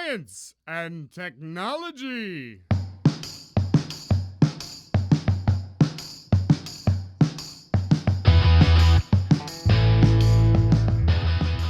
Science and Technology.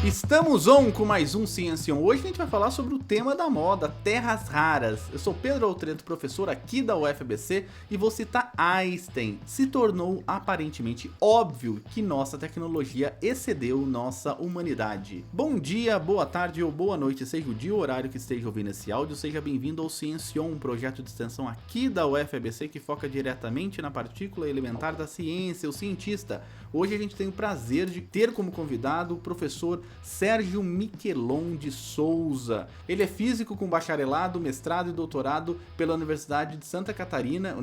Estamos on com mais um Ciência On. Hoje a gente vai falar sobre o tema da moda, terras raras. Eu sou Pedro Altreto, professor aqui da UFABC, e vou citar Einstein. Se tornou aparentemente óbvio que nossa tecnologia excedeu nossa humanidade. Bom dia, boa tarde ou boa noite, seja o dia ou horário que esteja ouvindo esse áudio, seja bem-vindo ao Ciência On, um projeto de extensão aqui da UFABC que foca diretamente na partícula elementar da ciência, o cientista. Hoje a gente tem o prazer de ter como convidado o professor Sérgio Miquelon de Souza. Ele é físico com bacharelado, mestrado e doutorado pela Universidade de Santa Catarina,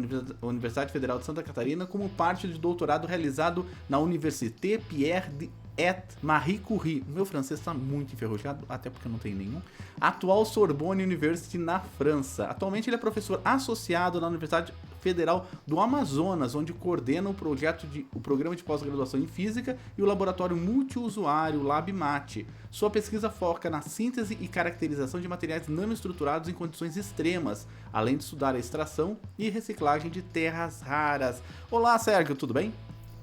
Universidade Federal de Santa Catarina, como parte de doutorado realizado na Université Pierre et Marie Curie. Meu francês está muito enferrujado, até porque eu não tenho nenhum. Atual Sorbonne University na França. Atualmente ele é professor associado na Universidade Federal do Amazonas, onde coordena o programa de pós-graduação em Física e o laboratório multiusuário LabMat. Sua pesquisa foca na síntese e caracterização de materiais nanoestruturados em condições extremas, além de estudar a extração e reciclagem de terras raras. Olá, Sérgio, tudo bem?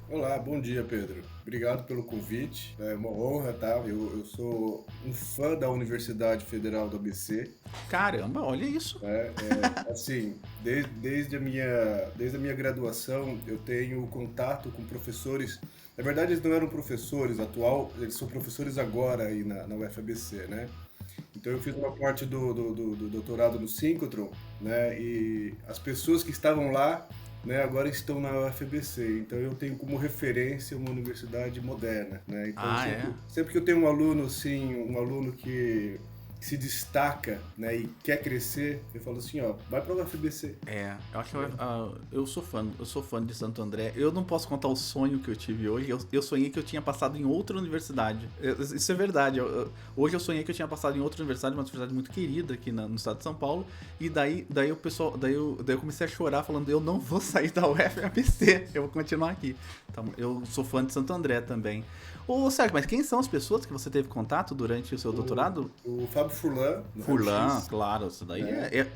Olá, bom dia, Pedro. Obrigado pelo convite. É uma honra, tá? Eu sou um fã da Universidade Federal do ABC. Caramba, olha isso. Assim, desde a minha graduação, eu tenho contato com professores. Na verdade, eles não eram professores eles são professores agora aí na UFABC, né? Então eu fiz uma parte do doutorado no síncrotron, né? E as pessoas que estavam lá, né, agora estão na UFABC, então eu tenho como referência uma universidade moderna, né? Então sempre que eu tenho um aluno assim, um aluno que se destaca, né, e quer crescer, eu falo assim, ó, vai pra UFABC. Eu acho que eu sou fã de Santo André. Eu não posso contar o sonho que eu tive hoje. Eu sonhei que eu tinha passado em outra universidade. Isso é verdade. Hoje eu sonhei que eu tinha passado em outra universidade, uma universidade muito querida aqui no estado de São Paulo. E daí o pessoal, daí eu comecei a chorar falando, eu não vou sair da UFABC, eu vou continuar aqui. Então, eu sou fã de Santo André também. Ô, Sérgio, mas quem são as pessoas que você teve contato durante o seu doutorado? O Fábio Furlan. Furlan, claro, isso daí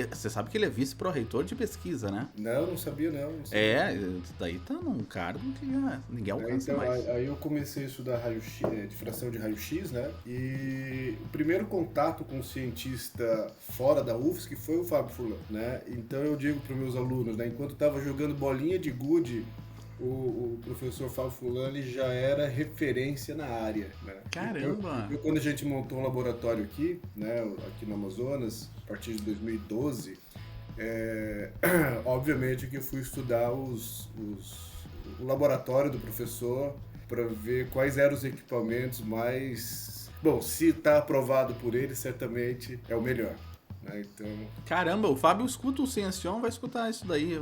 você sabe que ele é vice-pró-reitor de pesquisa, né? Não sabia não. Isso daí tá num cargo que ninguém alcança então, mais. Aí eu comecei a estudar raio-x, difração de raio-x, né? E o primeiro contato com um cientista fora da UFSC foi o Fábio Furlan, né? Então eu digo para os meus alunos, né? Enquanto eu estava jogando bolinha de gude, o professor Fábio Furlan ele já era referência na área, né? Caramba! Eu, quando a gente montou um laboratório aqui, né, aqui no Amazonas, a partir de 2012, obviamente que eu fui estudar o laboratório do professor para ver quais eram os equipamentos mais... Bom, se está aprovado por ele, certamente é o melhor. Então... Caramba, o Fábio escuta o Ciencion, vai escutar isso daí.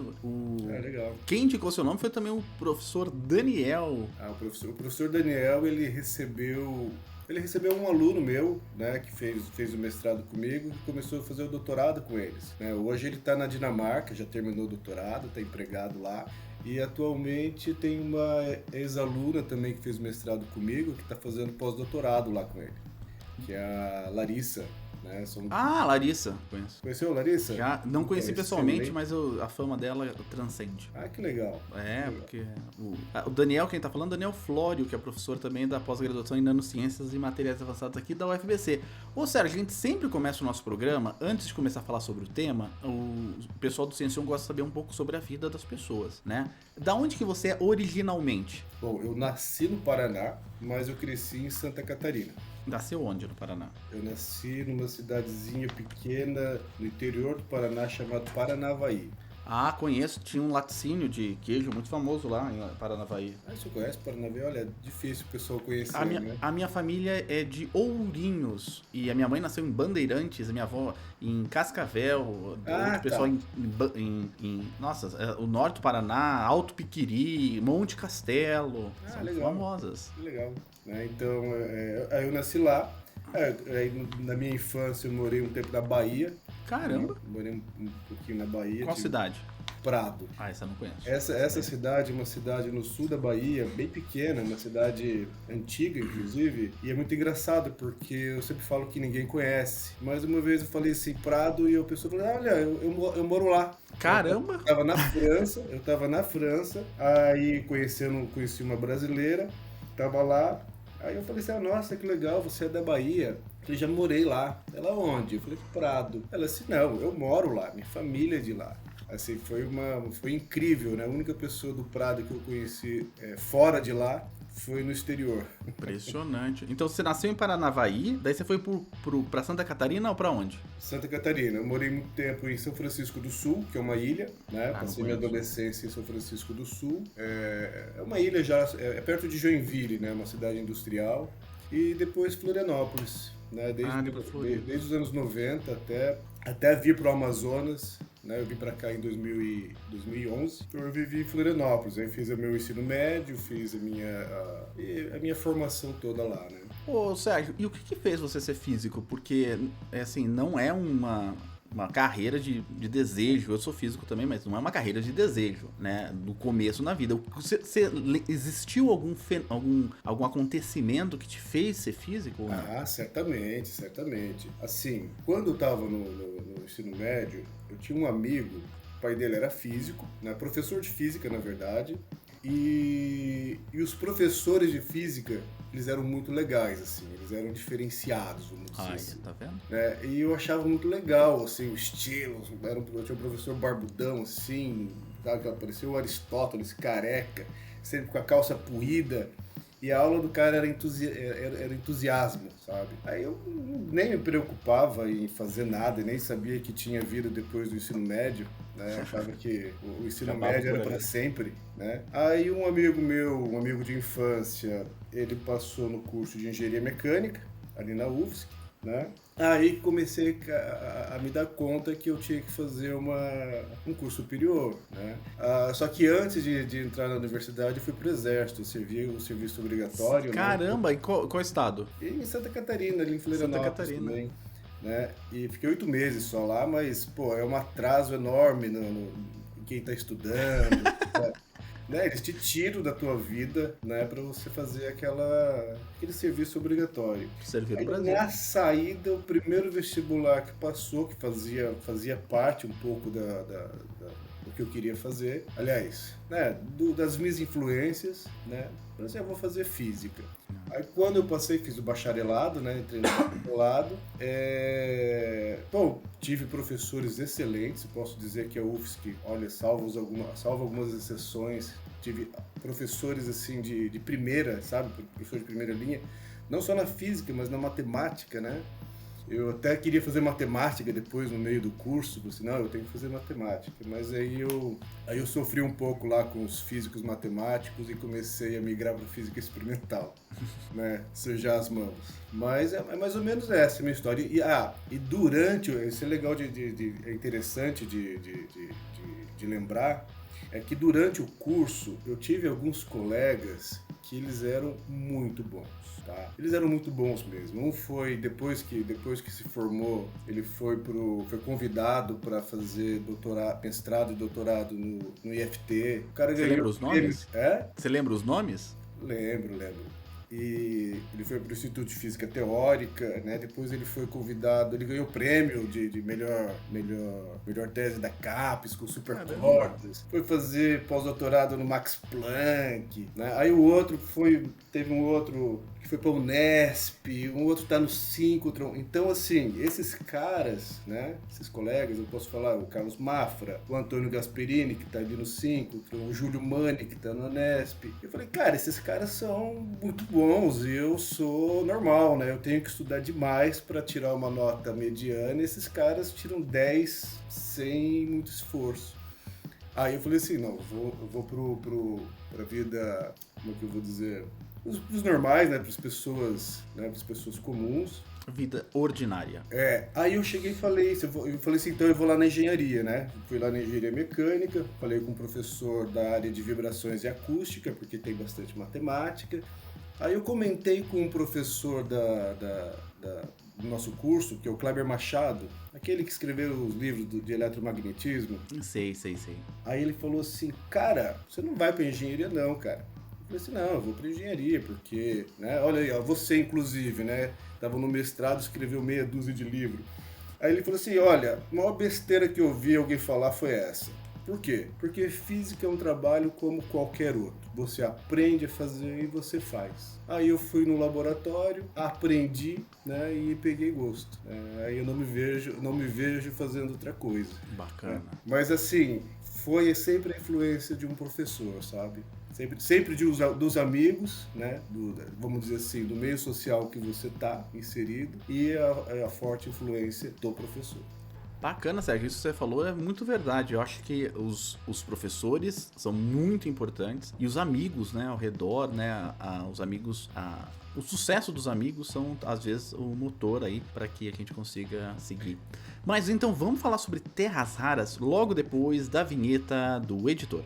Legal. Quem indicou seu nome foi também o professor Daniel. O professor Daniel, ele recebeu um aluno meu, né, que fez o mestrado comigo e começou a fazer o doutorado com eles, né? Hoje ele está na Dinamarca, já terminou o doutorado, está empregado lá. E atualmente tem uma ex-aluna também que fez o mestrado comigo, que está fazendo pós-doutorado lá com ele, que é a Larissa. Né? Larissa, conheço. Conheceu a Larissa? Já, não conheci pessoalmente, mas a fama dela transcende. Que legal. Porque o Daniel, quem tá falando, Daniel Flório, que é professor também da pós-graduação em Nanociências e Materiais Avançados aqui da UFABC. Ô Sérgio, a gente sempre começa o nosso programa, antes de começar a falar sobre o tema, o pessoal do Ciencion gosta de saber um pouco sobre a vida das pessoas, né? Da onde que você é originalmente? Bom, eu nasci no Paraná, mas eu cresci em Santa Catarina. Nasceu onde no Paraná? Eu nasci numa cidadezinha pequena no interior do Paraná chamado Paranavaí. Conheço. Tinha um laticínio de queijo muito famoso lá em Paranavaí. Você conhece Paranavaí? Olha, é difícil o pessoal conhecer, né? A minha família é de Ourinhos. E a minha mãe nasceu em Bandeirantes, a minha avó em Cascavel. O pessoal o norte do Paraná, Alto Piquiri, Monte Castelo. São legal. famosas. Legal. Então, eu nasci lá. Aí, na minha infância, eu morei um tempo na Bahia. Caramba! Morei um pouquinho na Bahia. Qual cidade? Prado. Ah, essa eu não conheço. Essa cidade é uma cidade no sul da Bahia, bem pequena, uma cidade antiga, inclusive, e é muito engraçado, porque eu sempre falo que ninguém conhece. Mais uma vez eu falei assim, Prado, e a pessoa falou, olha, eu moro lá. Caramba! Eu tava na França, aí conheci uma brasileira, tava lá, aí eu falei assim, nossa, que legal, você é da Bahia. Eu falei, já morei lá. Ela onde? Eu falei, Prado. Ela assim, não, eu moro lá, minha família é de lá. Assim, foi incrível, né? A única pessoa do Prado que eu conheci fora de lá foi no exterior. Impressionante. Então você nasceu em Paranavaí, daí você foi pra Santa Catarina ou pra onde? Santa Catarina. Eu morei muito tempo em São Francisco do Sul, que é uma ilha, né? Passei minha adolescência em São Francisco do Sul. É uma ilha já, é perto de Joinville, né? Uma cidade industrial. E depois Florianópolis, né? Desde os anos 90 até vir para o Amazonas, né? Eu vim para cá em 2011, então eu vivi em Florianópolis, aí fiz o meu ensino médio, fiz a minha formação toda lá, né? Ô, Sérgio, e o que fez você ser físico? Porque, assim, não é uma carreira de desejo. Eu sou físico também, mas não é uma carreira de desejo, né? No começo na vida. Existiu algum acontecimento que te fez ser físico? Ou não? Ah, certamente, certamente. Assim, quando eu estava no ensino médio, eu tinha um amigo, o pai dele era físico, né? Professor de física, na verdade, e os professores de física, eles eram muito legais, assim, eles eram diferenciados, vamos dizer assim. Tá vendo? Né? E eu achava muito legal, assim, o estilo. Eu tinha um professor barbudão, assim, sabe? Parecia o Aristóteles, careca, sempre com a calça puída. E a aula do cara era entusiasmo, sabe? Aí eu nem me preocupava em fazer nada, nem sabia que tinha vida depois do ensino médio, né? Achava que o ensino médio era para sempre, né? Aí um amigo meu, um amigo de infância, ele passou no curso de engenharia mecânica, ali na UFSC, né? Aí comecei a me dar conta que eu tinha que fazer um curso superior, né? Só que antes de entrar na universidade eu fui pro exército, eu servi o serviço obrigatório. Caramba, né? Em qual estado? Em Santa Catarina, ali em Florianópolis também, né? E fiquei 8 meses só lá, mas, pô, é um atraso enorme em quem tá estudando, né? Eles te tiram da tua vida, né, para você fazer aquele serviço obrigatório. Servir no Brasil. Na saída, o primeiro vestibular que passou, que fazia parte um pouco do que eu queria fazer, aliás, né, das minhas influências, né, eu falei, eu vou fazer física. Aí quando eu passei, fiz o bacharelado, né, entrei no bacharelado, bom, tive professores excelentes, posso dizer que a UFSC, olha, salvo algumas exceções, tive professores assim de primeira, sabe, professor de primeira linha, não só na física, mas na matemática, né? Eu até queria fazer matemática depois no meio do curso, falei assim, não, eu tenho que fazer matemática. Mas aí eu sofri um pouco lá com os físicos matemáticos e comecei a migrar para física experimental, né? Sujar as mãos. Mas é mais ou menos essa a minha história. E durante, isso é legal, é interessante de lembrar, é que durante o curso eu tive alguns colegas que eles eram muito bons. Tá? Eles eram muito bons mesmo. Um foi, depois que se formou, ele foi convidado para fazer mestrado e doutorado no IFT. O cara Você lembra os nomes? É? Você lembra os nomes? Lembro. E ele foi para o Instituto de Física Teórica, né? Depois ele foi convidado, ele ganhou o prêmio de melhor tese da CAPES com supercordas. Foi fazer pós-doutorado no Max Planck, né? Aí teve um outro que foi para o Unesp, um outro está no Síncrotron. Então, assim, esses caras, né? Esses colegas, eu posso falar, o Carlos Mafra, o Antônio Gasperini, que está ali no Síncrotron, o Júlio Mani, que está no Unesp. Eu falei, cara, esses caras são muito bons e eu sou normal, né? Eu tenho que estudar demais para tirar uma nota mediana e esses caras tiram 10 sem muito esforço. Aí eu falei assim, não, eu vou pra vida, como é que eu vou dizer, os normais, né, para as pessoas comuns. Vida ordinária. Aí eu cheguei e falei isso, eu falei assim, então eu vou lá na engenharia, né? Fui lá na engenharia mecânica, falei com um professor da área de vibrações e acústica, porque tem bastante matemática. Aí eu comentei com um professor do nosso curso, que é o Kleber Machado, aquele que escreveu os livros de eletromagnetismo. Sei. Aí ele falou assim, cara, você não vai pra engenharia não, cara. Eu falei assim, não, eu vou pra engenharia, porque, né, olha aí, ó, você inclusive, né, tava no mestrado, escreveu meia dúzia de livros. Aí ele falou assim, olha, a maior besteira que eu vi alguém falar foi essa. Por quê? Porque física é um trabalho como qualquer outro. Você aprende a fazer e você faz. Aí eu fui no laboratório, aprendi, né, e peguei gosto. Aí eu não me vejo fazendo outra coisa. Bacana. Mas assim, foi sempre a influência de um professor, sabe? Sempre dos amigos, né? Vamos dizer assim, do meio social que você está inserido e a forte influência do professor. Bacana, Sérgio, isso que você falou é muito verdade. Eu acho que os professores são muito importantes e os amigos, né, ao redor, né, os amigos, o sucesso dos amigos são, às vezes, o motor aí para que a gente consiga seguir. Mas então vamos falar sobre terras raras logo depois da vinheta do editor.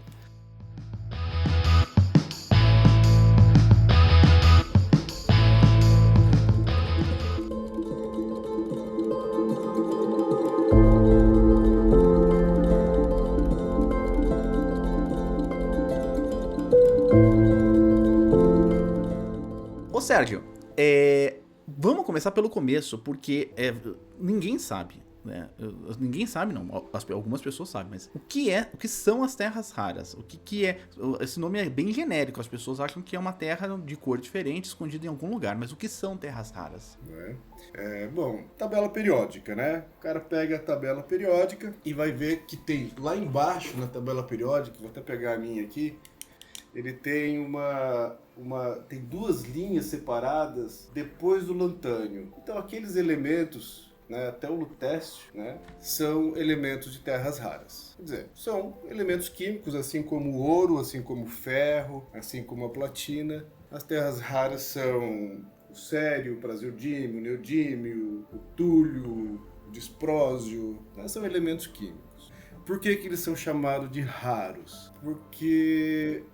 Ô Sérgio, vamos começar pelo começo, porque ninguém sabe, né? Ninguém sabe não, algumas pessoas sabem, mas o que são as terras raras? O que é? Esse nome é bem genérico, as pessoas acham que é uma terra de cor diferente, escondida em algum lugar, mas o que são terras raras? Bom, tabela periódica, né? O cara pega a tabela periódica e vai ver que tem lá embaixo na tabela periódica, vou até pegar a minha aqui, ele tem tem duas linhas separadas depois do lantânio. Então aqueles elementos, né, até o lutécio, né, são elementos de terras raras. Quer dizer, são elementos químicos, assim como o ouro, assim como o ferro, assim como a platina. As terras raras são o cério, o praseodímio, o neodímio, o túlio, o disprósio, né, são elementos químicos. Por que eles são chamados de raros?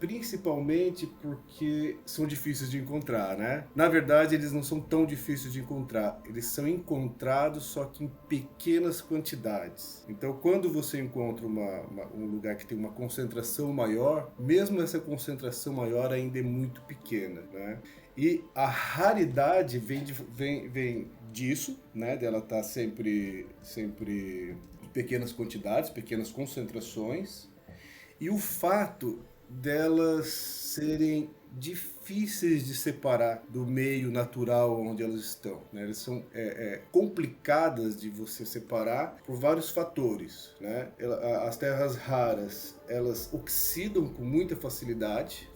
Principalmente porque são difíceis de encontrar, né? Na verdade, eles não são tão difíceis de encontrar. Eles são encontrados só que em pequenas quantidades. Então, quando você encontra um lugar que tem uma concentração maior, mesmo essa concentração maior ainda é muito pequena, né? E a raridade vem disso, né? Dela estar sempre pequenas quantidades, pequenas concentrações, e o fato delas serem difíceis de separar do meio natural onde elas estão, né? Elas são complicadas de você separar por vários fatores, né? As terras raras, elas oxidam com muita facilidade.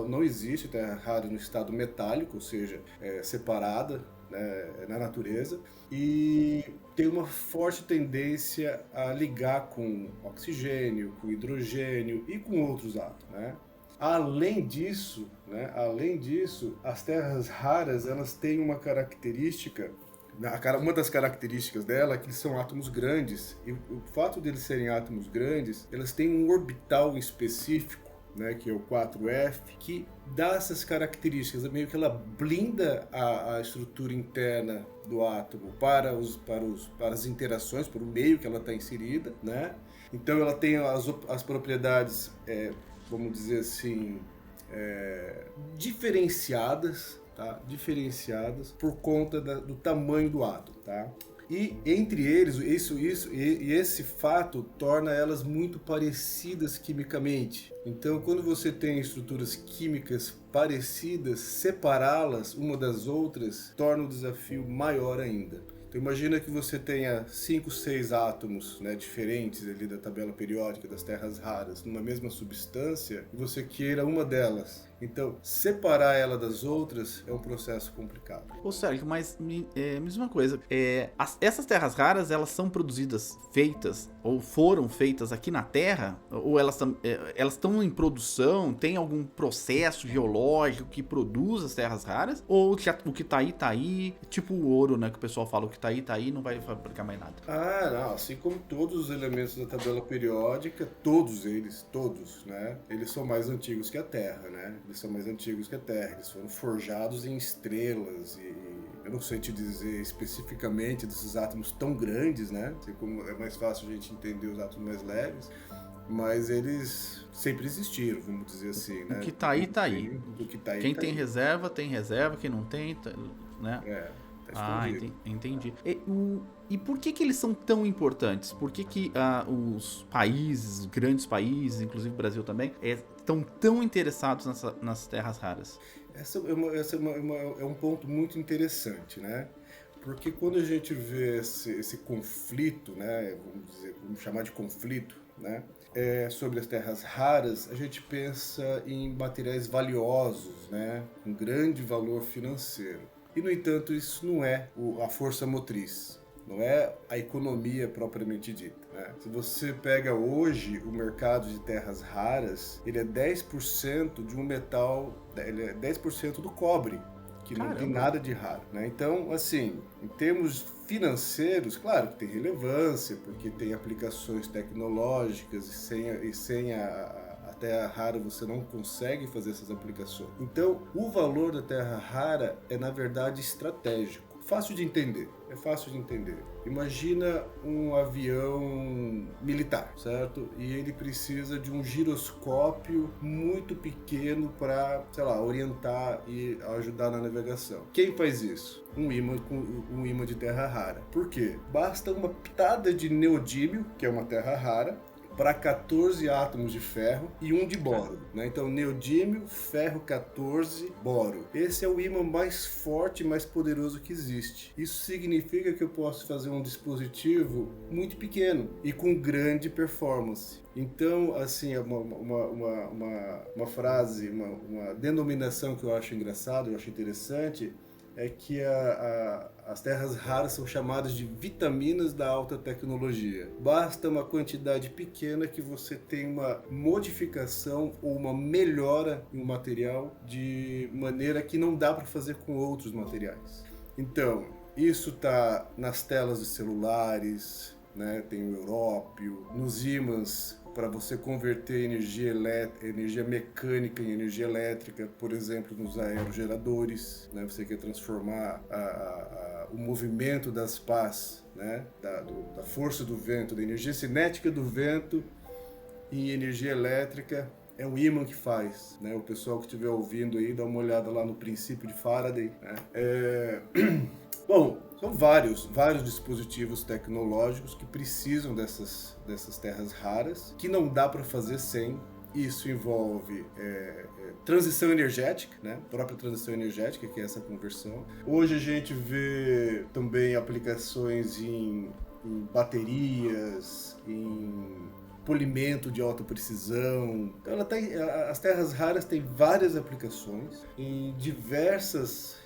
Não existe terra rara no estado metálico, ou seja, separada, né, na natureza, e tem uma forte tendência a ligar com oxigênio, com hidrogênio e com outros átomos, né? Além disso, as terras raras, elas têm uma característica, uma das características dela é que eles são átomos grandes, e o fato deles serem átomos grandes, elas têm um orbital específico, né, que é o 4F, que dá essas características, meio que ela blinda a estrutura interna do átomo para as interações, para o meio que ela está inserida, né? Então ela tem as propriedades, vamos dizer assim, diferenciadas, tá? Diferenciadas por conta do tamanho do átomo, tá? E entre eles, esse fato torna elas muito parecidas quimicamente. Então, quando você tem estruturas químicas parecidas, separá-las uma das outras torna o desafio maior ainda. Então, imagina que você tenha 5, 6 átomos, né, diferentes ali da tabela periódica das terras raras numa mesma substância e você queira uma delas. Então, separar ela das outras é um processo complicado. Ô Sérgio, mas me diz uma coisa, essas terras raras, elas são feitas, ou foram feitas aqui na Terra? Ou elas estão em produção? Tem algum processo geológico que produz as terras raras? Ou o que tá aí, tipo o ouro, né, que o pessoal fala, o que tá aí, não vai fabricar mais nada? Não, assim como todos os elementos da tabela periódica, todos, né, eles são mais antigos que a Terra, né? Eles são mais antigos que a Terra, eles foram forjados em estrelas e eu não sei te dizer especificamente desses átomos tão grandes, né? Assim como é mais fácil a gente entender os átomos mais leves, mas eles sempre existiram, vamos dizer assim, né? O que tá aí, tá aí. O que tá aí, Quem tá tem aí. reserva, tem reserva. Quem não tem, né? Tá escondido. Entendi. E por que eles são tão importantes? Por que os países, os grandes países, inclusive o Brasil também, estão tão interessados nas terras raras? É um ponto muito interessante, né? Porque quando a gente vê esse conflito, né? Vamos chamar de conflito, né? Sobre as terras raras, a gente pensa em materiais valiosos, né? Com grande valor financeiro. E, no entanto, isso não é a força motriz, não é a economia propriamente dita, né? Se você pega hoje o mercado de terras raras, ele é 10% de um metal, ele é 10% do cobre, que não tem nada de raro, né? Então, assim, em termos financeiros, claro que tem relevância, porque tem aplicações tecnológicas e sem a terra rara você não consegue fazer essas aplicações. Então, o valor da terra rara é, na verdade, estratégico. Fácil de entender, é fácil de entender. Imagina um avião militar, certo? E ele precisa de um giroscópio muito pequeno para, sei lá, orientar e ajudar na navegação. Quem faz isso? Um imã de terra rara. Por quê? Basta uma pitada de neodímio, que é uma terra rara, para 14 átomos de ferro e um de boro, né? Então, neodímio, ferro 14, boro. Esse é o ímã mais forte e mais poderoso que existe. Isso significa que eu posso fazer um dispositivo muito pequeno e com grande performance. Então, assim, uma frase, uma denominação que eu acho engraçado, eu acho interessante, é que as terras raras são chamadas de vitaminas da alta tecnologia. Basta uma quantidade pequena que você tem uma modificação ou uma melhora em um material de maneira que não dá para fazer com outros materiais. Então, isso está nas telas dos celulares, né? Tem o európio, nos ímãs para você converter energia mecânica em energia elétrica, por exemplo, nos aerogeradores, né? Você quer transformar o movimento das pás, né? da força do vento, da energia cinética do vento em energia elétrica. É o ímã que faz, né? O pessoal que estiver ouvindo aí, dá uma olhada lá no princípio de Faraday, né? Bom, são vários dispositivos tecnológicos que precisam dessas terras raras, que não dá para fazer sem. Isso envolve transição energética, né? A própria transição energética, que é essa conversão. Hoje a gente vê também aplicações em baterias, em polimento de alta precisão. Então as terras raras têm várias aplicações em diversos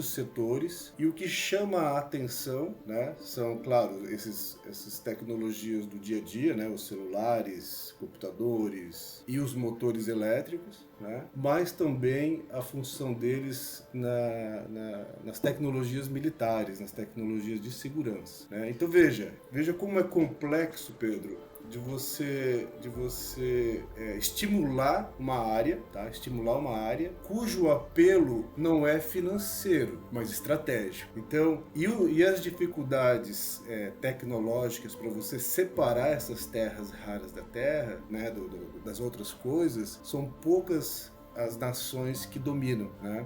setores, e o que chama a atenção, né, são, claro, essas tecnologias do dia a dia, né, os celulares, computadores e os motores elétricos, né, mas também a função deles nas tecnologias militares, nas tecnologias de segurança, né? Então veja como é complexo, Pedro, de você estimular uma área, tá? Estimular uma área cujo apelo não é financeiro, mas estratégico. Então, e as dificuldades tecnológicas para você separar essas terras raras da terra, né, das outras coisas, são poucas as nações que dominam, né?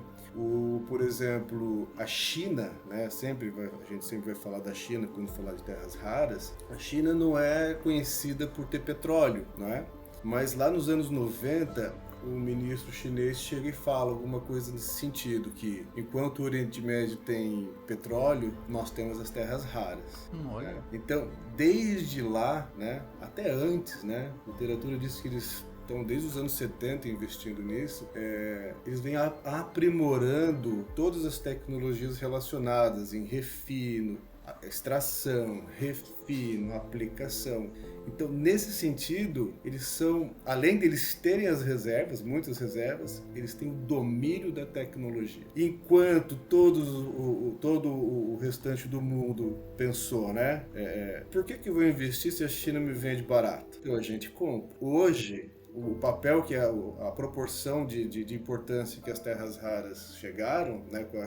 Por exemplo, a China, né? A gente sempre vai falar da China quando falar de terras raras. A China não é conhecida por ter petróleo, não é? Mas lá nos anos 90, o ministro chinês chega e fala alguma coisa nesse sentido, que enquanto o Oriente Médio tem petróleo, nós temos as terras raras. Olha. Né? Então, desde lá, né, até antes, né, a literatura diz que eles estão desde os anos 70 investindo nisso, eles vêm aprimorando todas as tecnologias relacionadas em refino, extração, refino, aplicação. Então, nesse sentido, eles são, além deles terem as reservas, muitas reservas, eles têm o domínio da tecnologia. Enquanto todo o restante do mundo pensou, né? Por que eu vou investir se a China me vende barato? Então a gente compra. Hoje, o papel que a proporção de importância que as terras raras chegaram, né, com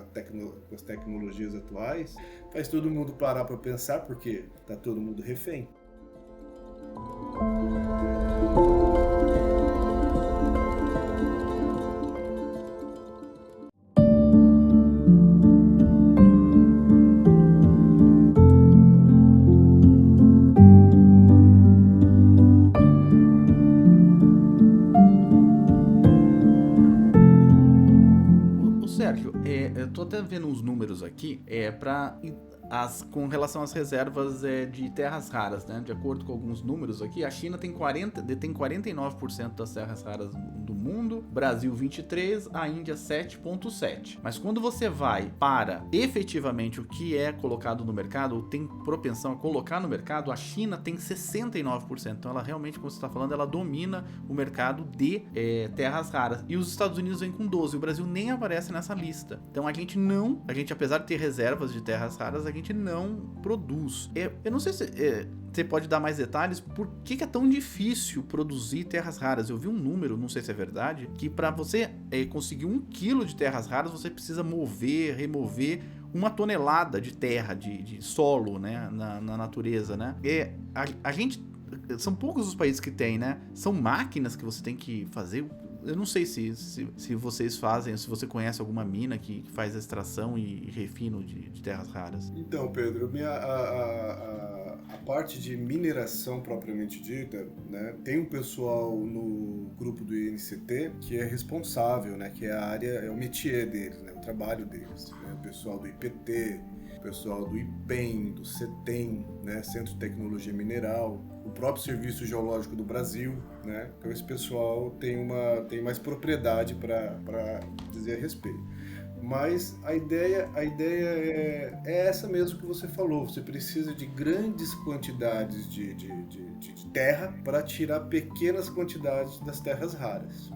as tecnologias atuais, faz todo mundo parar para pensar, porque tá todo mundo refém. Sérgio, eu tô até vendo uns números aqui com relação às reservas de terras raras, né? De acordo com alguns números aqui, a China detém 49% das terras raras do mundo, Brasil 23%, a Índia 7,7%. Mas quando você vai para efetivamente o que é colocado no mercado, ou tem propensão a colocar no mercado, a China tem 69%. Então ela realmente, como você está falando, ela domina o mercado de terras raras. E os Estados Unidos vêm com 12%, o Brasil nem aparece nessa lista. Então a gente apesar de ter reservas de terras raras, a gente não produz. Eu não sei se você pode dar mais detalhes por que é tão difícil produzir terras raras. Eu vi um número, não sei se é verdade, que para você conseguir 1 quilo de terras raras, você precisa remover 1 tonelada de terra, de solo, né, na natureza, né? A gente, são poucos os países que tem, né? São máquinas que você tem que fazer. Eu não sei se vocês fazem, se você conhece alguma mina que faz a extração e refino de terras raras. Então, Pedro, a parte de mineração propriamente dita, né, tem um pessoal no grupo do INCT que é responsável, né, que é a área, é o métier deles, né, o trabalho deles, né, o pessoal do IPT, o pessoal do IPEM, do CETEM, né, Centro de Tecnologia Mineral, o próprio Serviço Geológico do Brasil, né? Então esse pessoal tem mais propriedade para dizer a respeito. Mas a ideia é essa mesmo que você falou. Você precisa de grandes quantidades de terra para tirar pequenas quantidades das terras raras.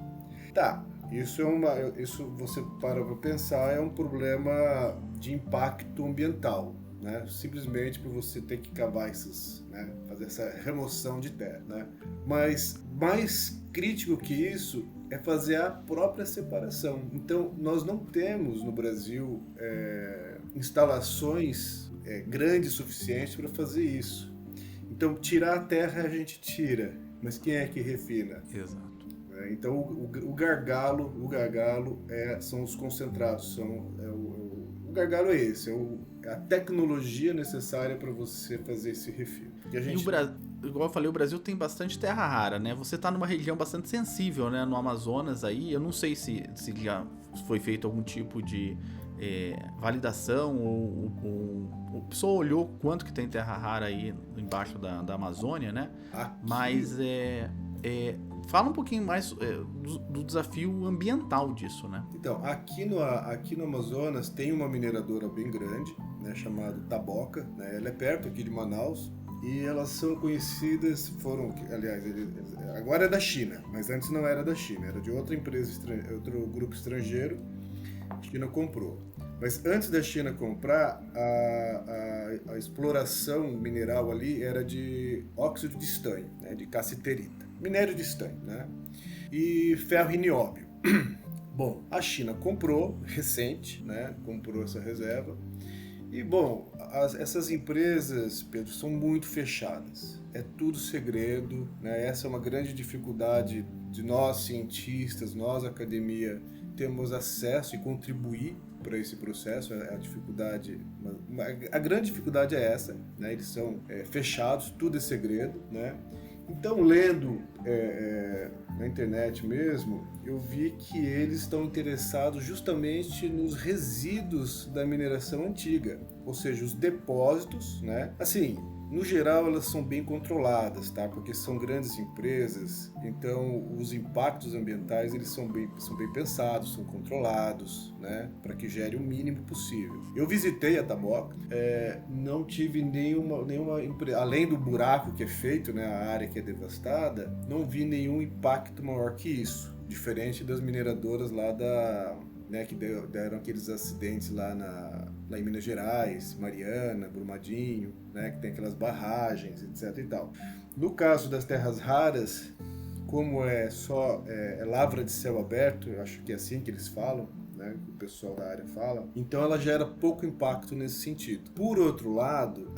Tá, isso você para pensar, é um problema de impacto ambiental, né? Simplesmente por você ter que cavar né? Fazer essa remoção de terra, né? Mas mais crítico que isso é fazer a própria separação. Então, nós não temos no Brasil instalações grandes o suficiente para fazer isso. Então, tirar a terra a gente tira, mas quem é que refina? Exato. Então, o gargalo são os concentrados, o gargalo é esse, é a tecnologia necessária para você fazer esse refino. Igual eu falei, o Brasil tem bastante terra rara, né? Você tá numa região bastante sensível, né? No Amazonas aí, eu não sei se já foi feito algum tipo de validação ou o pessoal olhou quanto que tem terra rara aí embaixo da Amazônia, né? Mas fala um pouquinho mais do desafio ambiental disso, né? Então, aqui no Amazonas tem uma mineradora bem grande, né, chamada Taboca, né? Ela é perto aqui de Manaus e elas são conhecidas, aliás, agora é da China, mas antes não era da China, era de outra empresa, outro grupo estrangeiro. A China comprou. Mas antes da China comprar, a exploração mineral ali era de óxido de estanho, né, de cassiterita, minério de estanho, né, e ferro e nióbio. Bom, a China comprou, recente, né, comprou essa reserva. E, bom, essas empresas, Pedro, são muito fechadas. É tudo segredo, né? Essa é uma grande dificuldade de nós, cientistas, nós, academia, temos acesso e contribuir para esse processo. A dificuldade, a grande dificuldade é essa, né? Eles são fechados, tudo é segredo, né? Então, lendo na internet mesmo, eu vi que eles estão interessados justamente nos resíduos da mineração antiga, ou seja, os depósitos, né? Assim, no geral, elas são bem controladas, tá? Porque são grandes empresas, então os impactos ambientais eles são bem pensados, são controlados, né? Para que gere o mínimo possível. Eu visitei a Taboca, não tive nenhuma além do buraco que é feito, né? A área que é devastada, não vi nenhum impacto maior que isso, diferente das mineradoras lá né, que deram aqueles acidentes lá em Minas Gerais, Mariana, Brumadinho, né, que tem aquelas barragens, etc. e tal. No caso das terras raras, como é só lavra de céu aberto, eu acho que é assim que eles falam, né, que o pessoal da área fala, então ela gera pouco impacto nesse sentido. Por outro lado,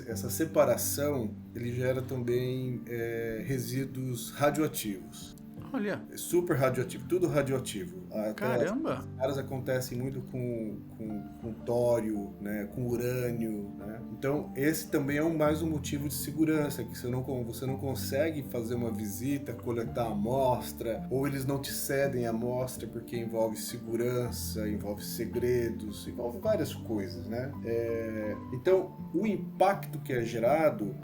essa separação ele gera também resíduos radioativos. Olha, É super radioativo, tudo radioativo. caramba! As áreas acontecem muito com tório, né, com urânio, né? Então esse também é mais um motivo de segurança, que você não consegue fazer uma visita, coletar amostra, ou eles não te cedem a amostra porque envolve segurança, envolve segredos, envolve várias coisas, né? Então o impacto que é gerado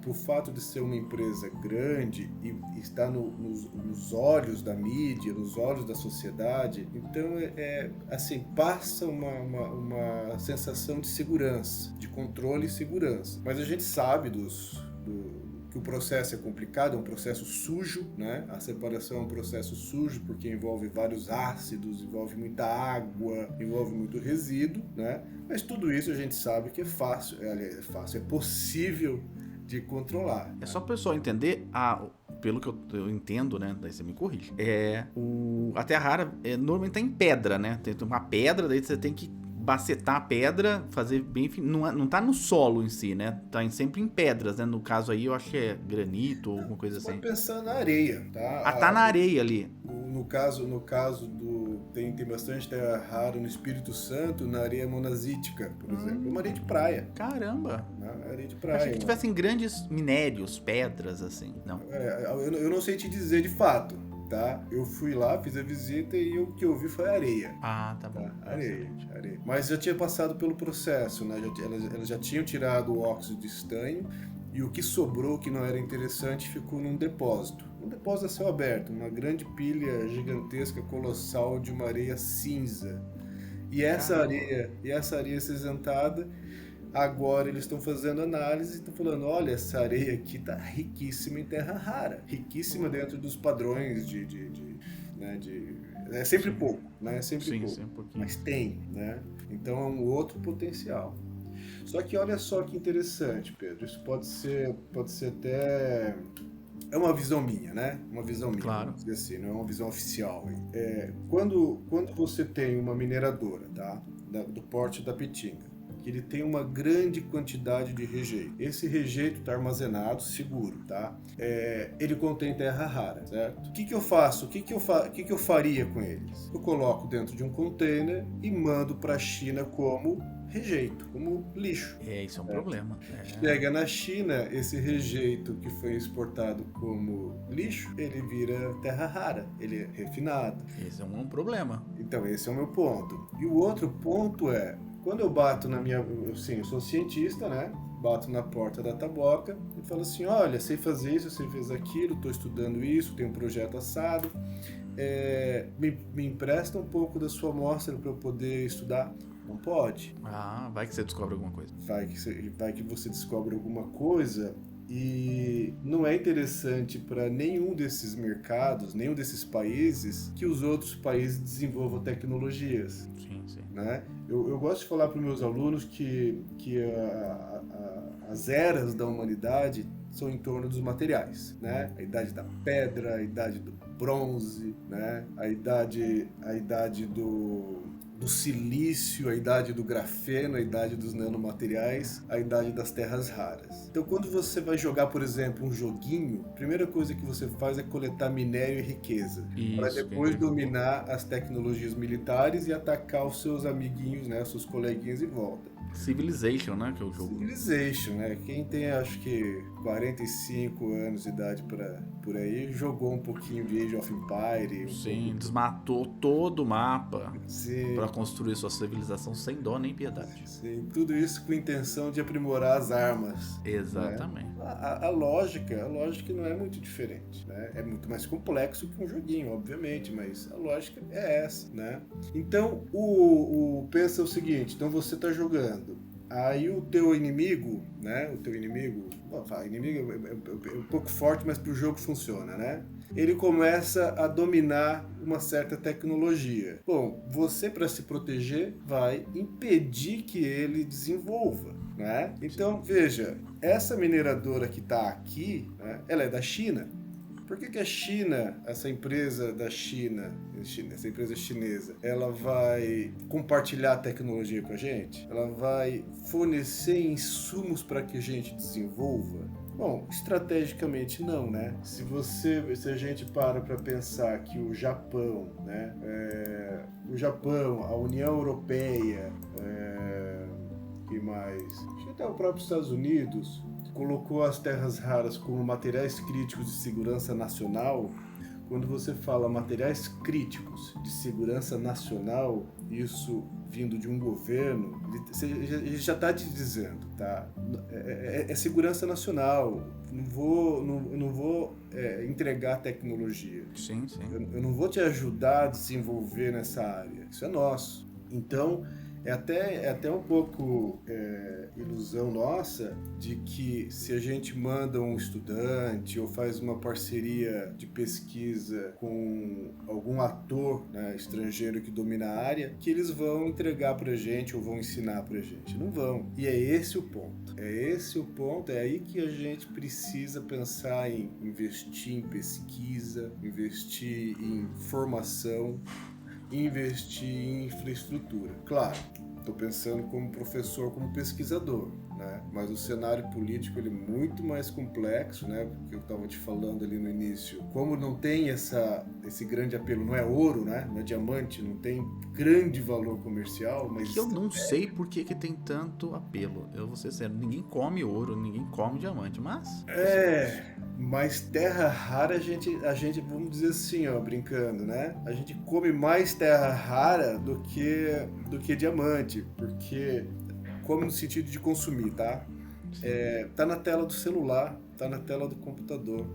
por fato de ser uma empresa grande e estar nos olhos da mídia, nos olhos da sociedade, então assim, passa uma sensação de segurança, de controle e segurança. Mas a gente sabe que o processo é complicado, é um processo sujo, né? A separação é um processo sujo porque envolve vários ácidos, envolve muita água, envolve muito resíduo, né? Mas tudo isso a gente sabe que é fácil, é possível de controlar. É só para o pessoal entender, pelo que eu entendo, né? Daí você me corrige. A terra rara normalmente tá em pedra, né? Tem uma pedra, daí você tem que bacetar a pedra, fazer bem... Não tá no solo em si, né? Tá sempre em pedras, né? No caso aí, eu acho que é granito ou alguma coisa Você assim. pode pensar na areia, tá? Tá na areia ali. No caso tem bastante terra rara no Espírito Santo, na areia monazítica, por exemplo. Uma areia de praia. Caramba! Areia de Eu praia. achei que tivessem grandes minérios, pedras, assim. Não. Eu não sei te dizer de fato, tá? Eu fui lá, fiz a visita e o que eu vi foi areia. Tá bom. Areia. Mas já tinha passado pelo processo, né? Elas já tinham tirado o óxido de estanho e o que sobrou, que não era interessante, ficou num depósito. Um depósito a céu aberto, uma grande pilha gigantesca, colossal de uma areia cinza. E essa areia acinzentada, agora eles estão fazendo análise e estão falando, olha, essa areia aqui está riquíssima em terra rara, riquíssima dentro dos padrões é sempre pouco, né? Sempre pouco, sim, um pouquinho. mas tem, né? Então é um outro potencial. Só que olha só que interessante, Pedro, isso pode ser até... É uma visão minha, né? Uma visão minha, Claro. vamos dizer assim, não é uma visão oficial. Quando você tem uma mineradora, tá? Do porte da Pitinga, que ele tem uma grande quantidade de rejeito. Esse rejeito está armazenado, seguro, tá? Ele contém terra rara, certo? O que eu faço? O que eu faria com eles? Eu coloco dentro de um container e mando para a China como rejeito, como lixo. Isso é um problema. Chega na China, esse rejeito que foi exportado como lixo, ele vira terra rara, ele é refinado. Esse é um problema. Então esse é o meu ponto. E o outro ponto quando eu bato eu sou cientista, né? Bato na porta da taboca e falo assim, olha, sei fazer isso, sei fazer aquilo, estou estudando isso, tenho um projeto assado, me empresta um pouco da sua amostra para eu poder estudar. Não pode. Vai que você descobre alguma coisa. Vai que você descobre alguma coisa e não é interessante para nenhum desses mercados, nenhum desses países, que os outros países desenvolvam tecnologias. Sim. Né? Eu gosto de falar para os meus alunos que as eras da humanidade são em torno dos materiais, né? A idade da pedra, a idade do bronze, né? A idade do silício, a idade do grafeno, a idade dos nanomateriais, a idade das terras raras. Então, quando você vai jogar, por exemplo, um joguinho, a primeira coisa que você faz é coletar minério e riqueza, para depois dominar as tecnologias militares e atacar os seus amiguinhos, né, os seus coleguinhas em volta. Civilization, né? Civilization, né? Quem tem, acho que 45 anos de idade por aí, jogou um pouquinho de Age of Empires. Sim, desmatou todo o mapa para Sim. construir sua civilização sem dó nem piedade. Sim, tudo isso com a intenção de aprimorar as armas. Exatamente. Né? A lógica não é muito diferente, né? É muito mais complexo que um joguinho, obviamente, mas a lógica é essa, né? Então, pensa o seguinte, então você está jogando, aí o teu inimigo, né? Inimigo é um pouco forte, mas pro jogo funciona, né? Ele começa a dominar uma certa tecnologia. Bom, você, para se proteger, vai impedir que ele desenvolva. né? Então, veja, essa mineradora que está aqui, né, ela é da China. Por que a China, essa empresa da China, essa empresa chinesa, ela vai compartilhar a tecnologia com a gente? Ela vai fornecer insumos para que a gente desenvolva? Bom, estrategicamente não, né? Se a gente para pensar que o Japão, né, a União Europeia, que mais? Acho que até o próprio Estados Unidos colocou as terras raras como materiais críticos de segurança nacional. Quando você fala materiais críticos de segurança nacional, isso vindo de um governo, ele já está te dizendo, tá? É segurança nacional. Não vou entregar tecnologia. Sim. Eu não vou te ajudar a desenvolver nessa área. Isso é nosso. Então, é até um pouco ilusão nossa de que se a gente manda um estudante ou faz uma parceria de pesquisa com algum ator, né, estrangeiro que domina a área, que eles vão entregar pra gente ou vão ensinar pra gente. Não vão. E é esse o ponto. É aí que a gente precisa pensar em investir em pesquisa, investir em formação, investir em infraestrutura. Claro, estou pensando como professor, como pesquisador, né? Mas o cenário político ele é muito mais complexo, né? Porque eu estava te falando ali no início, como não tem esse grande apelo, não é ouro, né? Não é diamante, não tem grande valor comercial, mas que eu não sei por que tem tanto apelo. Eu vou ser sincero, ninguém come ouro, ninguém come diamante, mas... Mas terra rara a gente, vamos dizer assim, ó, brincando, né? A gente come mais terra rara do que diamante, porque come no sentido de consumir, tá? Tá na tela do celular, tá na tela do computador.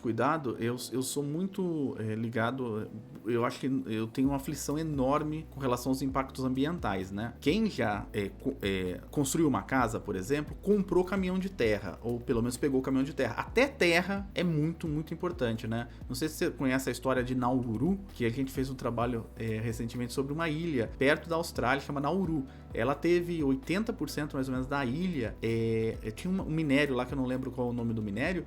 Cuidado, eu sou muito ligado, eu acho que eu tenho uma aflição enorme com relação aos impactos ambientais, né? Quem já construiu uma casa, por exemplo, comprou caminhão de terra, ou pelo menos pegou o caminhão de terra. Até terra é muito, muito importante, né? Não sei se você conhece a história de Nauru, que a gente fez um trabalho recentemente sobre uma ilha perto da Austrália, chama Nauru. Ela teve 80% mais ou menos da ilha, tinha um minério lá que eu não lembro qual é o nome do minério,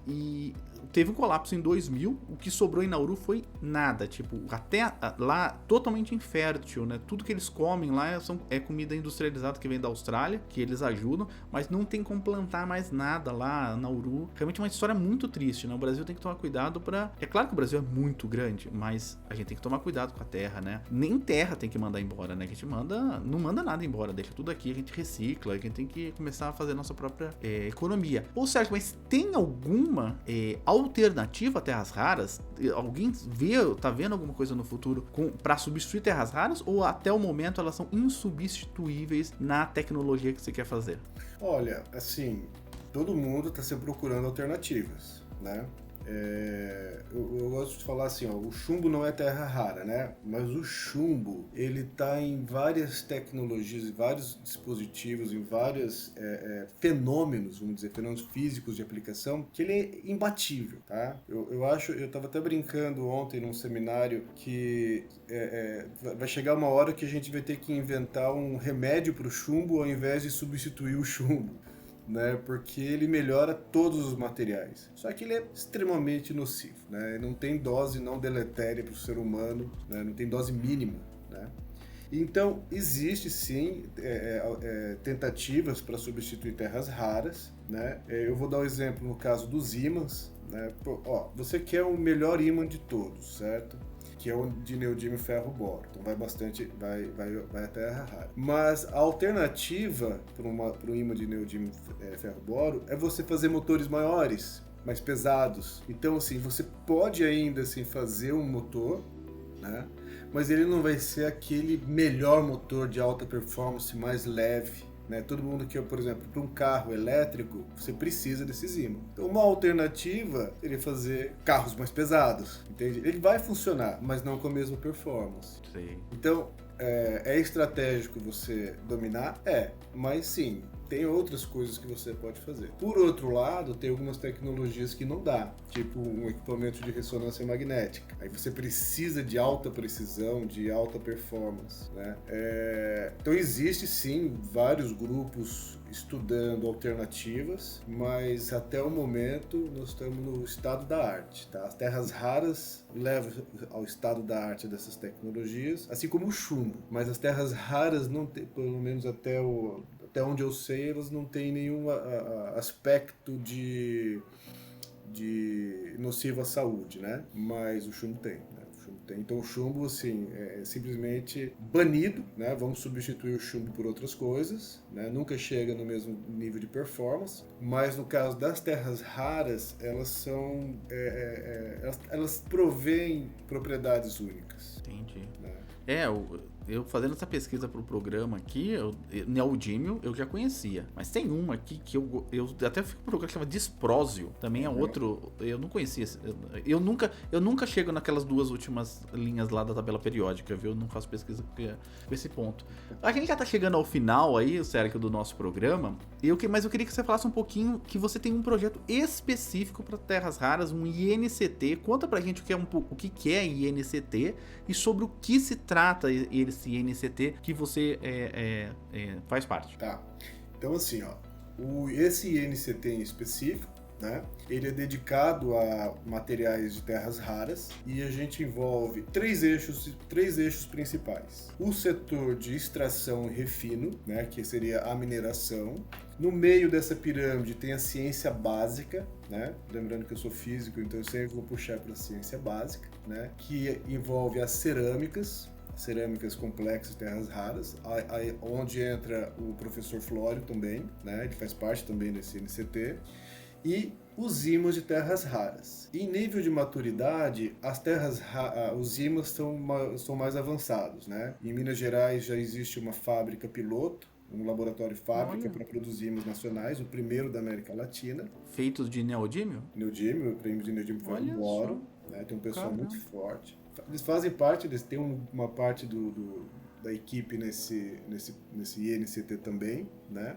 e teve um colapso em 2000, o que sobrou em Nauru foi nada, tipo, até lá totalmente infértil, né? Tudo que eles comem lá é comida industrializada que vem da Austrália, que eles ajudam, mas não tem como plantar mais nada lá, Nauru. Realmente é uma história muito triste, né? O Brasil tem que tomar cuidado pra... É claro que o Brasil é muito grande, mas a gente tem que tomar cuidado com a terra, né? Nem terra tem que mandar embora, né? A gente não manda nada embora, deixa tudo aqui, a gente recicla, a gente tem que começar a fazer a nossa própria economia. Ou Sérgio, mas tem alguma alternativa a terras raras? Alguém tá vendo alguma coisa no futuro para substituir terras raras, ou até o momento elas são insubstituíveis na tecnologia que você quer fazer? Olha, assim, todo mundo está sempre procurando alternativas, né? Eu gosto de falar assim, ó, o chumbo não é terra rara, né? Mas o chumbo, ele tá em várias tecnologias, em vários dispositivos, em vários fenômenos, vamos dizer, fenômenos físicos de aplicação, que ele é imbatível, tá? Eu tava até brincando ontem num seminário que vai chegar uma hora que a gente vai ter que inventar um remédio para o chumbo ao invés de substituir o chumbo, né, porque ele melhora todos os materiais. Só que ele é extremamente nocivo, né? Não tem dose não deletéria para o ser humano, né? Não tem dose mínima, né? Então, existe sim tentativas para substituir terras raras, né? Eu vou dar um exemplo no caso dos ímãs, né? Você quer o melhor ímã de todos, certo? Que é o de neodímio ferro boro. Então vai a terra rara. Mas a alternativa para um ímã de neodímio ferro boro é você fazer motores maiores, mais pesados. Então, assim, você pode ainda assim, fazer um motor, né? Mas ele não vai ser aquele melhor motor de alta performance, mais leve, né? Todo mundo que, por exemplo, para um carro elétrico, você precisa desses ímãs. Então, uma alternativa seria fazer carros mais pesados, entende? Ele vai funcionar, mas não com a mesma performance. Sim. Então, é estratégico você dominar? Mas sim, tem outras coisas que você pode fazer. Por outro lado, tem algumas tecnologias que não dá, tipo um equipamento de ressonância magnética. Aí você precisa de alta precisão, de alta performance, né? Então existe sim vários grupos estudando alternativas, mas até o momento nós estamos no estado da arte, tá? As terras raras levam ao estado da arte dessas tecnologias, assim como o chumbo, mas as terras raras não tem, pelo menos até onde eu sei, elas não têm nenhum aspecto de nocivo à saúde, né? Mas o chumbo tem, né? Então o chumbo, assim, é simplesmente banido, né? Vamos substituir o chumbo por outras coisas, né? Nunca chega no mesmo nível de performance, mas no caso das terras raras, elas são, elas provêm propriedades únicas. Entendi. Né? Eu fazendo essa pesquisa pro programa aqui, neodímio eu já conhecia, mas tem uma aqui que eu até fico procurando que chama Disprósio, também é outro, eu não conhecia, eu nunca chego naquelas duas últimas linhas lá da tabela periódica, viu? Eu não faço pesquisa com esse ponto. A gente já tá chegando ao final aí, Sérgio, do nosso programa, mas eu queria que você falasse um pouquinho que você tem um projeto específico para terras raras, um INCT. Conta pra gente o que é INCT e sobre o que se trata esse INCT que você faz parte. Tá. Então assim, esse INCT em específico, né, ele é dedicado a materiais de terras raras e a gente envolve três eixos principais. O setor de extração e refino, né, que seria a mineração. No meio dessa pirâmide tem a ciência básica, né? Lembrando que eu sou físico, então eu sempre vou puxar para a ciência básica, né? Que envolve as cerâmicas complexas, terras raras, onde entra o professor Flório também, né? Ele faz parte também desse NCT, e os ímãs de terras raras. Em nível de maturidade, os ímãs são mais avançados, né? Em Minas Gerais já existe uma fábrica piloto, um laboratório fábrica para produzir ímãs nacionais, o primeiro da América Latina. Feitos de neodímio? Neodímio, o prêmio de neodímio foi um boro, né? Tem um pessoal muito forte. Eles fazem parte, eles têm uma parte da equipe nesse INCT também, né?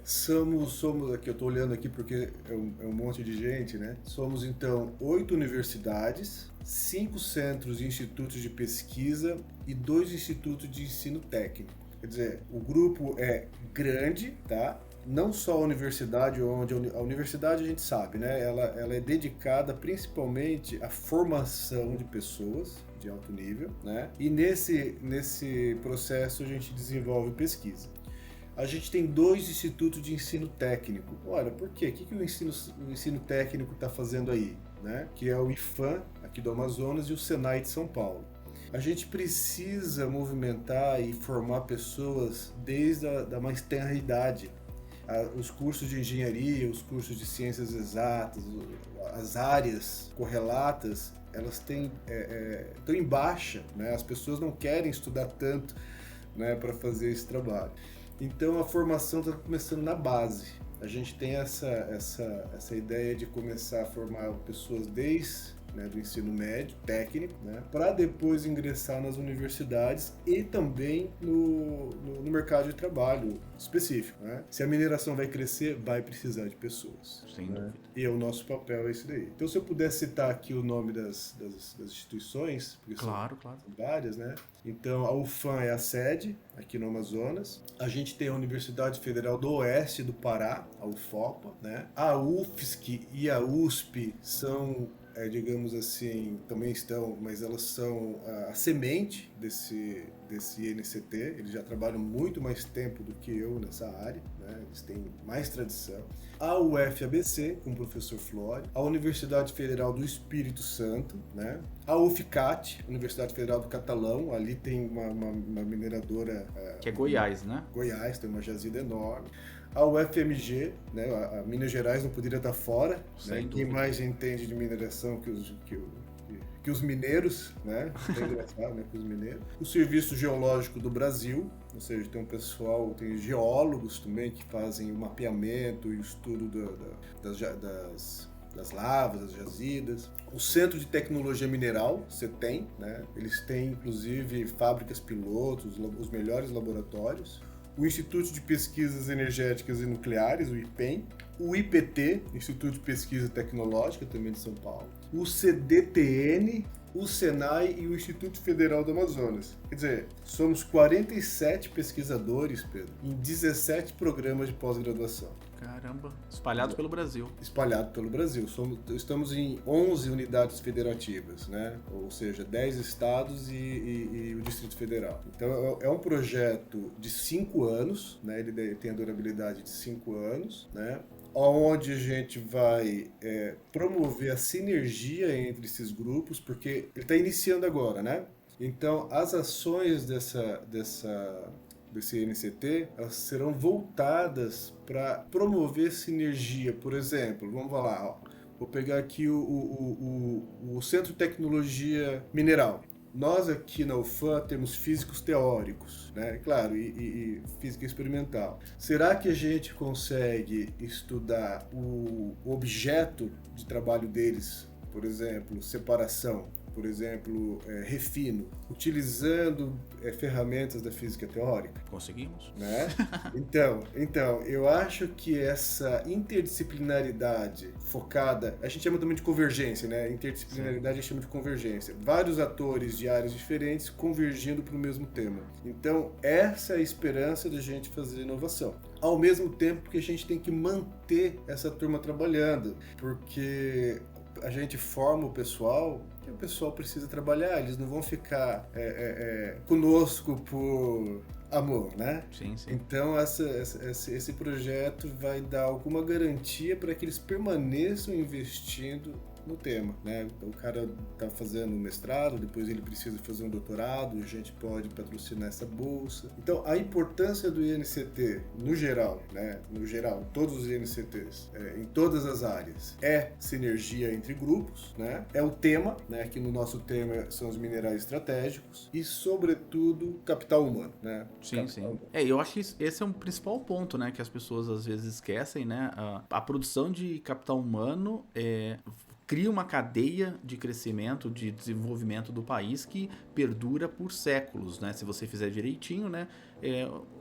Somos aqui, eu estou olhando aqui porque é um monte de gente, né? Somos então 8 universidades, 5 centros e institutos de pesquisa e 2 institutos de ensino técnico. Quer dizer, o grupo é grande, tá? Não só a universidade, onde a universidade a gente sabe, né? Ela é dedicada principalmente à formação de pessoas de alto nível, né? E nesse processo a gente desenvolve pesquisa. A gente tem 2 institutos de ensino técnico. Olha, por quê? O que o ensino técnico está fazendo aí? Né? Que é o IFAM, aqui do Amazonas, e o Senai de São Paulo. A gente precisa movimentar e formar pessoas desde a mais tenra idade. Os cursos de engenharia, os cursos de ciências exatas, as áreas correlatas, elas estão em baixa, né? As pessoas não querem estudar tanto, né, para fazer esse trabalho. Então a formação está começando na base. A gente tem essa ideia de começar a formar pessoas desde, né, do ensino médio, técnico, né, para depois ingressar nas universidades e também no mercado de trabalho específico. Né? Se a mineração vai crescer, vai precisar de pessoas. Sem dúvida. E o nosso papel é esse daí. Então, se eu pudesse citar aqui o nome das instituições, porque claro. São várias, né? Então, a UFAM é a sede, aqui no Amazonas. A gente tem a Universidade Federal do Oeste do Pará, a UFOPA, né? A UFSC e a USP são, digamos assim, também estão, mas elas são a semente desse INCT. Eles já trabalham muito mais tempo do que eu nessa área, né? Eles têm mais tradição. A UFABC, com o professor Flório, a Universidade Federal do Espírito Santo, né? A UFCAT, Universidade Federal do Catalão, ali tem uma mineradora... que é Goiás, né? Goiás, tem uma jazida enorme. A UFMG, né? A Minas Gerais não poderia estar fora, né? Quem mais entende de mineração que que os mineiros, né? É engraçado, né? Que os mineiros. O Serviço Geológico do Brasil, ou seja, tem um pessoal, tem geólogos também que fazem o mapeamento e o estudo das lavas, das jazidas. O Centro de Tecnologia Mineral, CETEM, né? Eles têm, inclusive, fábricas pilotos, os melhores laboratórios. O Instituto de Pesquisas Energéticas e Nucleares, o IPEN. O IPT, Instituto de Pesquisa Tecnológica, também de São Paulo. O CDTN, o SENAI e o Instituto Federal do Amazonas. Quer dizer, somos 47 pesquisadores, Pedro, em 17 programas de pós-graduação. Caramba, espalhados pelo Brasil. Espalhado pelo Brasil. Estamos em 11 unidades federativas, né? Ou seja, 10 estados e o Distrito Federal. Então é um projeto de 5 anos, né? Ele tem a durabilidade de 5 anos, né? Onde a gente vai promover a sinergia entre esses grupos, porque ele está iniciando agora, né? Então, as ações desse NCT, elas serão voltadas para promover sinergia. Por exemplo, vamos lá, ó, vou pegar aqui o Centro de Tecnologia Mineral. Nós aqui na UFAM temos físicos teóricos, né? Claro, e física experimental. Será que a gente consegue estudar o objeto de trabalho deles, por exemplo, separação, por exemplo, refino, utilizando ferramentas da física teórica? Conseguimos. Né? Então, eu acho que essa interdisciplinaridade focada, a gente chama também de convergência, né? Interdisciplinaridade a gente chama de convergência. Vários atores de áreas diferentes convergindo para o mesmo tema. Então, essa é a esperança da gente fazer inovação. Ao mesmo tempo que a gente tem que manter essa turma trabalhando, porque a gente forma o pessoal e o pessoal precisa trabalhar, eles não vão ficar conosco por amor, né? Sim, sim. Então esse projeto vai dar alguma garantia para que eles permaneçam investindo no tema, né? Então, o cara está fazendo um mestrado, depois ele precisa fazer um doutorado, a gente pode patrocinar essa bolsa. Então, a importância do INCT, no geral, né? No geral, todos os INCTs, em todas as áreas, é sinergia entre grupos, né? É o tema, né? Que no nosso tema são os minerais estratégicos e, sobretudo, capital humano, né? Sim, capital sim. humano. Eu acho que esse é um principal ponto, né? Que as pessoas às vezes esquecem, né? A produção de capital humano cria uma cadeia de crescimento, de desenvolvimento do país que perdura por séculos, né? Se você fizer direitinho, né?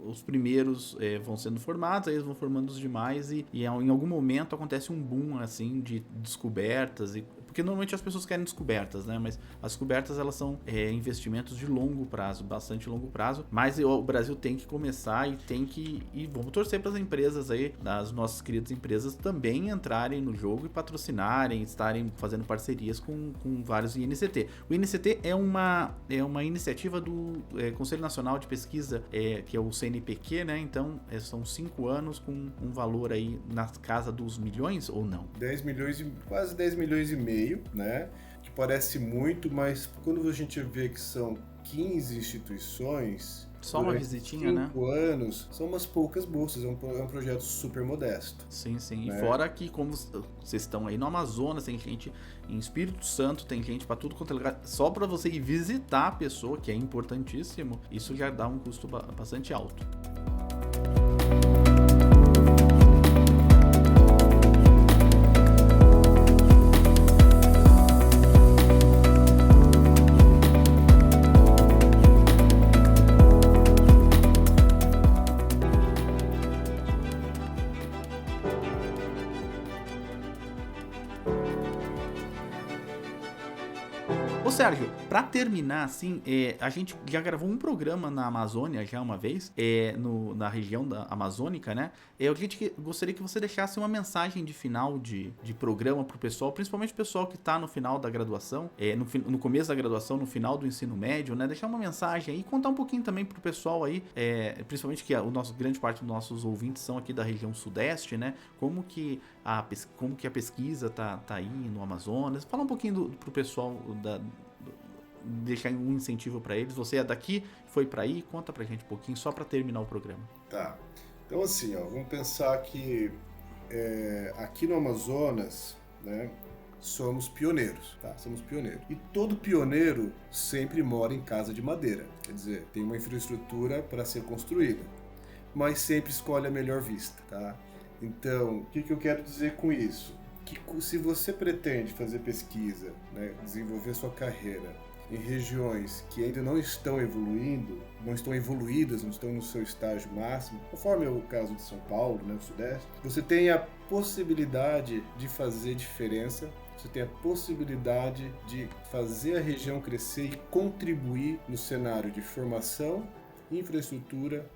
Os primeiros vão sendo formados, aí eles vão formando os demais e em algum momento acontece um boom, assim, de descobertas porque normalmente as pessoas querem descobertas, né? Mas as descobertas, elas são investimentos de longo prazo, bastante longo prazo. Mas o Brasil tem que começar e vamos torcer para as empresas aí, as nossas queridas empresas, também entrarem no jogo e patrocinarem, estarem fazendo parcerias com vários INCT. O INCT é uma iniciativa do Conselho Nacional de Pesquisa, que é o CNPq, né? Então, são 5 anos com um valor aí na casa dos milhões ou não? 10 milhões, quase 10 milhões e meio, né? Que parece muito, mas quando a gente vê que são 15 instituições... Só uma visitinha, né? 5 anos, são umas poucas bolsas, é um projeto super modesto. Sim, sim. Né? E fora que, como vocês estão aí no Amazonas, tem gente em Espírito Santo, tem gente pra tudo quanto é lugar. Só pra você ir visitar a pessoa, que é importantíssimo, isso já dá um custo bastante alto. Ô Sérgio, pra terminar, assim, a gente já gravou um programa na Amazônia já uma vez, na região da Amazônica, né? A gente gostaria que você deixasse uma mensagem de final de programa pro pessoal, principalmente o pessoal que tá no final da graduação, no começo da graduação, no final do ensino médio, né? Deixar uma mensagem aí e contar um pouquinho também pro pessoal aí, principalmente que grande parte dos nossos ouvintes são aqui da região sudeste, né? Como que a pesquisa tá aí no Amazonas. Fala um pouquinho pro pessoal deixar um incentivo para eles. Você é daqui, foi para aí, conta pra gente um pouquinho, só para terminar o programa. Tá. Então assim, vamos pensar que aqui no Amazonas, né, somos pioneiros, tá? Somos pioneiros. E todo pioneiro sempre mora em casa de madeira. Quer dizer, tem uma infraestrutura para ser construída, mas sempre escolhe a melhor vista, tá? Então, o que eu quero dizer com isso? Que se você pretende fazer pesquisa, né, desenvolver sua carreira em regiões que ainda não estão evoluindo, não estão evoluídas, não estão no seu estágio máximo, conforme é o caso de São Paulo, né, o Sudeste, você tem a possibilidade de fazer diferença, você tem a possibilidade de fazer a região crescer e contribuir no cenário de formação, infraestrutura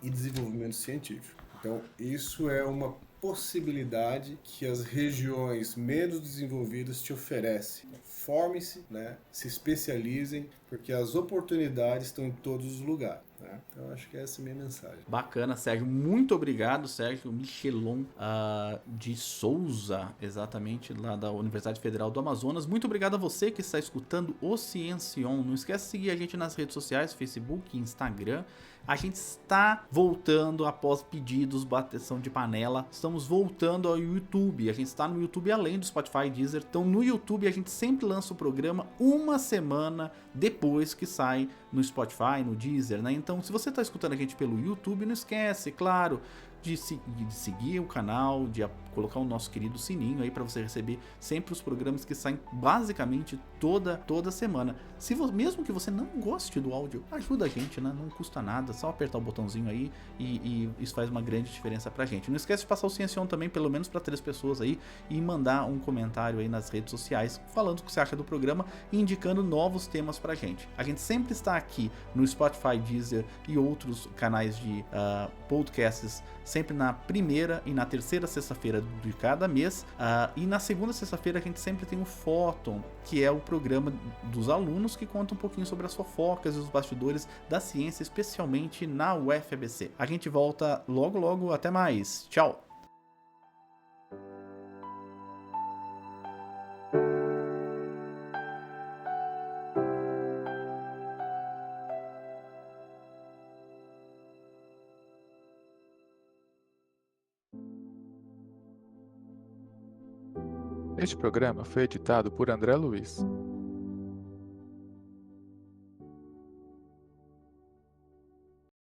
e desenvolvimento científico. Então, isso é uma possibilidade que as regiões menos desenvolvidas te oferecem. Forme-se, né? Se especializem, porque as oportunidades estão em todos os lugares. Né? Então, acho que essa é a minha mensagem. Bacana, Sérgio. Muito obrigado, Sérgio Michelon de Souza, exatamente lá da Universidade Federal do Amazonas. Muito obrigado a você que está escutando o Ciencion. Não esquece de seguir a gente nas redes sociais, Facebook, Instagram. A gente está voltando após pedidos, bateção de panela. Estamos voltando ao YouTube. A gente está no YouTube além do Spotify e Deezer. Então no YouTube a gente sempre lança o programa uma semana depois que sai no Spotify, no Deezer, né? Então se você está escutando a gente pelo YouTube, não esquece, claro, de seguir o canal, de colocar o nosso querido sininho aí para você receber sempre os programas que saem basicamente toda semana. Mesmo que você não goste do áudio, ajuda a gente, né? Não custa nada, só apertar o botãozinho aí e isso faz uma grande diferença pra gente. Não esquece de passar o Ciencion também, pelo menos para 3 pessoas aí, e mandar um comentário aí nas redes sociais falando o que você acha do programa e indicando novos temas pra gente. A gente sempre está aqui no Spotify, Deezer e outros canais de podcasts, sempre na primeira e na terceira sexta-feira de cada mês, e na segunda sexta-feira a gente sempre tem o Fóton, que é o programa dos alunos que conta um pouquinho sobre as fofocas e os bastidores da ciência, especialmente na UFABC. A gente volta logo, até mais. Tchau! Este programa foi editado por André Luiz.